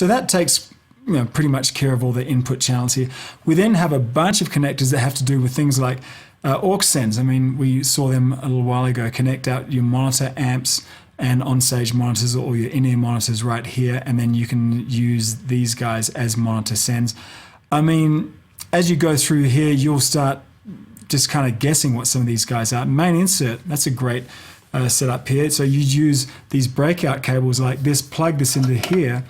So that takes pretty much care of all the input channels here. We then have a bunch of connectors that have to do with things like aux sends. I mean, we saw them a little while ago. Connect out your monitor amps and on-stage monitors or your in-ear monitors right here, and then you can use these guys as monitor sends. I mean, as you go through here, you'll start just kind of guessing what some of these guys are. Main insert, that's a great setup here. So you use these breakout cables like this, plug this into here,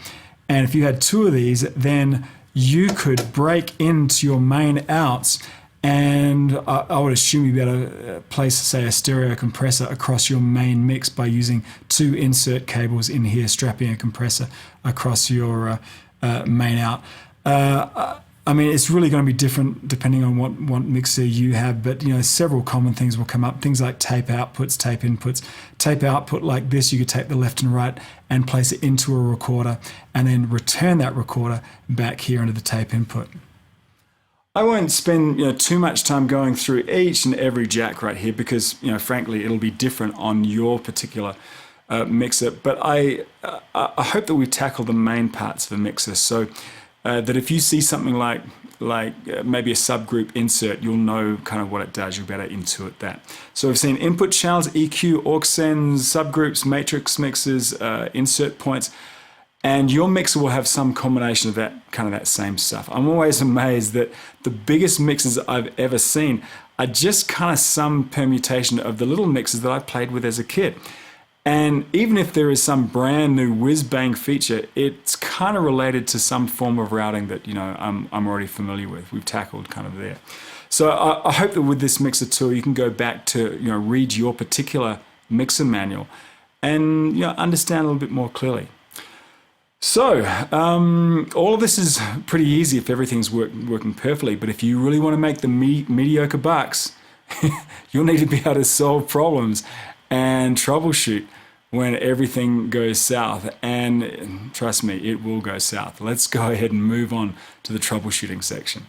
and if you had two of these, then you could break into your main outs, and I would assume you'd be able to place, say, a stereo compressor across your main mix by using two insert cables in here, strapping a compressor across your main out. I mean, it's really going to be different depending on what mixer you have, but several common things will come up. Things like tape outputs, tape inputs. Tape output like this, you could take the left and right and place it into a recorder and then return that recorder back here into the tape input. I won't spend too much time going through each and every jack right here because frankly it'll be different on your particular mixer, but I hope that we tackle the main parts of a mixer, so that if you see something like maybe a subgroup insert, you'll know kind of what it does. You'll be able to intuit that. So we've seen input channels, EQ, aux sends, subgroups, matrix mixes, insert points, and your mixer will have some combination of that same stuff. I'm always amazed that the biggest mixers I've ever seen are just kind of some permutation of the little mixers that I played with as a kid. And even if there is some brand new whiz-bang feature, it's kind of related to some form of routing that I'm already familiar with. We've tackled kind of there. So I hope that with this mixer tool, you can go back to read your particular mixer manual and understand a little bit more clearly. So all of this is pretty easy if everything's working perfectly. But if you really want to make the mediocre bucks, you'll need to be able to solve problems and troubleshoot when everything goes south, and trust me, it will go south. Let's go ahead and move on to the troubleshooting section.